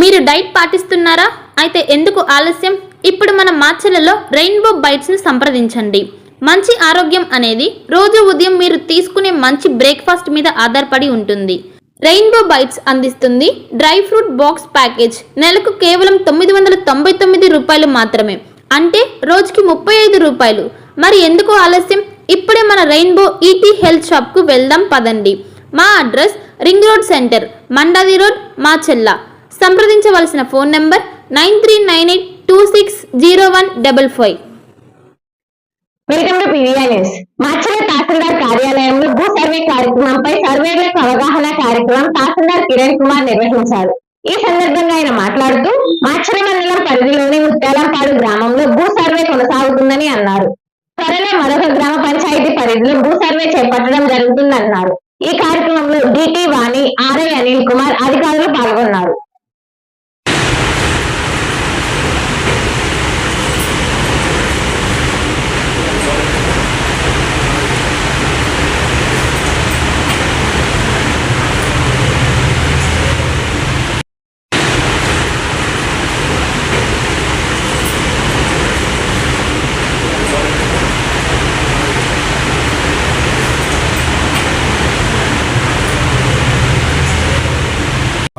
మీరు డైట్ పాటిస్తున్నారా? అయితే ఎందుకు ఆలస్యం? ఇప్పుడు మన మాచెలలో రెయిన్బో బైట్స్ని సంప్రదించండి. మంచి ఆరోగ్యం అనేది రోజు ఉదయం మీరు తీసుకునే మంచి బ్రేక్ఫాస్ట్ మీద ఆధారపడి ఉంటుంది. రెయిన్బో బైట్స్ అందిస్తుంది డ్రై ఫ్రూట్ బాక్స్ ప్యాకేజ్. నెలకు కేవలం 999 రూపాయలు మాత్రమే, అంటే రోజుకి 35 రూపాయలు. మరి ఎందుకు ఆలస్యం? ఇప్పుడే మన రెయిన్బో ఈటీ హెల్త్ షాప్కు వెళ్దాం పదండి. మా address ring road centre, Mandadi road, Macherla. సంప్రదించవలసిన phone number 9398260155. Welcome to PVR news. Macherla tahsildar కార్యాలయంలో భూ సర్వే కార్యక్రమంపై సర్వేలకు అవగాహన కార్యక్రమం తహసీల్దార్ కిరణ్ కుమార్ నిర్వహించారు. ఈ సందర్భంగా ఆయన మాట్లాడుతూ మాచెల్ల మండలం పరిధిలోని ముత్యాలంపాడు గ్రామంలో భూ సర్వే కొనసాగుతుందని అన్నారు. త్వరలో మరొక గ్రామ పంచాయతీ పరిధిలో భూ సర్వే చేపట్టడం జరుగుతుందన్నారు. ఈ కార్యక్రమంలో డిటి వాణి, ఆర్ఐ అనిల్ కుమార్ అధికారులు పాల్గొన్నారు.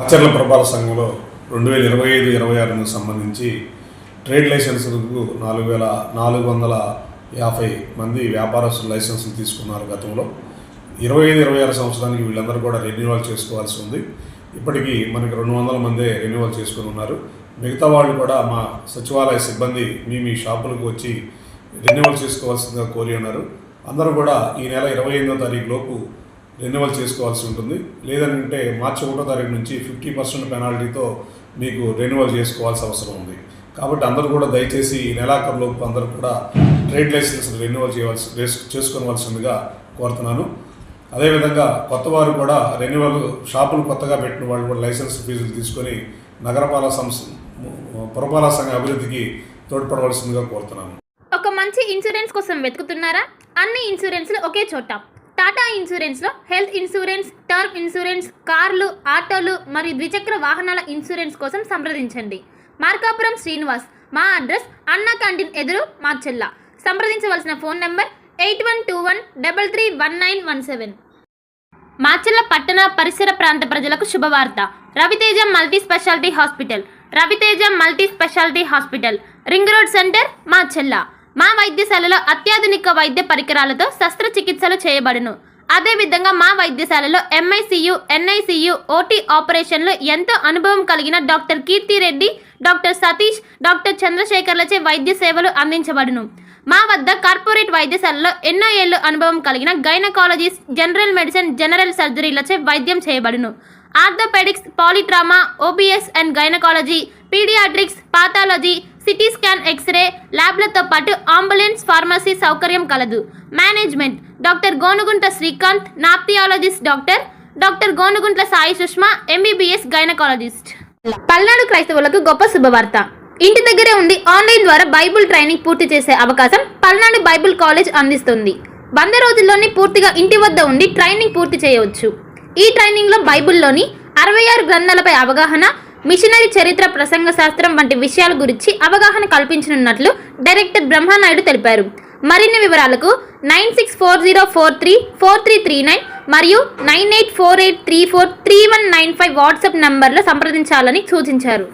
మాచెల్ల పురపాలక సంఘంలో 2025-26 సంబంధించి ట్రేడ్ లైసెన్సులకు 4450 మంది వ్యాపారస్తులు లైసెన్సులు తీసుకున్నారు. గతంలో 25-26 సంవత్సరానికి వీళ్ళందరూ కూడా రెన్యువల్ చేసుకోవాల్సి ఉంది. ఇప్పటికీ మనకి 200 మందే రెన్యువల్ చేసుకుని ఉన్నారు. మిగతా వాళ్ళు కూడా మా సచివాలయ సిబ్బంది మీ షాపులకు వచ్చి రెన్యువల్ చేసుకోవాల్సిందిగా కోరి ఉన్నారు. అందరూ కూడా ఈ నెల 28వ తారీఖు లోపు రెన్యువల్ చేసుకోవాల్సి ఉంటుంది. లేదంటే మార్చి 1వ తారీఖు నుంచి 50% పెనాల్టీతో మీకు రెన్యువల్ చేసుకోవాల్సి అవసరం ఉంది. కాబట్టి అందరూ కూడా దయచేసి ఈ నెలాఖరులోపు అందరూ కూడా ట్రేడ్ లైసెన్స్ రెన్యువల్ చేసుకోవాల్సిందిగా కోరుతున్నాను. అదేవిధంగా కొత్త వారు కూడా రెన్యువల్ షాపులు కొత్తగా పెట్టిన వాళ్ళు కూడా లైసెన్స్ ఫీజులు తీసుకొని పురపాలక సంఘ అభివృద్ధికి తోడ్పడవలసిందిగా కోరుతున్నాను. ఒక మంచి ఇన్సూరెన్స్ కోసం వెతుకుతున్నారా? అన్ని ఇన్సూరెన్స్లు ఒకే చోట. టాటా ఇన్సూరెన్స్లో హెల్త్ ఇన్సూరెన్స్, టర్మ్ ఇన్సూరెన్స్, కార్లు, ఆటోలు మరియు ద్విచక్ర వాహనాల ఇన్సూరెన్స్ కోసం సంప్రదించండి. మార్కాపురం శ్రీనివాస్. మా అడ్రస్ అన్నా క్యాంటీన్ ఎదురు, మాచెల్ల. సంప్రదించవలసిన ఫోన్ నంబర్ 8121331917. మాచెల్ల పట్టణ పరిసర ప్రాంత ప్రజలకు శుభవార్త. Raviteja multi speciality hospital. Raviteja multi speciality hospital, ring road centre, Macherla. మా వైద్యశాలలో అత్యాధునిక వైద్య పరికరాలతో శస్త్రచికిత్సలు చేయబడును. అదేవిధంగా మా వైద్యశాలలో ఎంఐసియు, ఎన్ఐసియు, ఓటీ ఆపరేషన్లు ఎంతో అనుభవం కలిగిన doctor Keerthi Reddy, doctor Satish, doctor చంద్రశేఖర్లచే వైద్య సేవలు అందించబడును. మా వద్ద కార్పొరేట్ వైద్యశాలలో ఎన్నో ఏళ్ళు అనుభవం కలిగిన గైనకాలజిస్ట్, జనరల్ మెడిసిన్, జనరల్ సర్జరీలచే వైద్యం చేయబడును. Orthopaedics, polytrauma, OBS and gynaecology, paediatrics, pathology, CT scan, x-ray ల్యాబ్లతో పాటు అంబులెన్స్, ఫార్మసీ సౌకర్యం కలదు. మేనేజ్మెంట్ డాక్టర్ గోనుగుంట శ్రీకాంత్, నాప్థియాలజిస్ట్ doctor Gonuguntla Sai Sushma, MBBS gynaecologist. Palnadu క్రైస్తవులకు గొప్ప శుభవార్త. ఇంటి దగ్గరే ఉండి ఆన్లైన్ ద్వారా బైబుల్ ట్రైనింగ్ పూర్తి చేసే అవకాశం పల్నాడు బైబుల్ కాలేజ్ అందిస్తుంది. 100 రోజుల్లోనే పూర్తిగా ఇంటి వద్ద ఉండి ట్రైనింగ్ పూర్తి చేయవచ్చు. ఈ ట్రైనింగ్లో బైబుల్లోని 66 గ్రంథాలపై అవగాహన, మిషనరీ చరిత్ర, ప్రసంగ శాస్త్రం వంటి విషయాల గురించి అవగాహన కల్పించనున్నట్లు డైరెక్టర్ బ్రహ్మనాయుడు తెలిపారు. మరిన్ని వివరాలకు 9640434339 మరియు 9848343195 వాట్సాప్ నంబర్లో సంప్రదించాలని సూచించారు.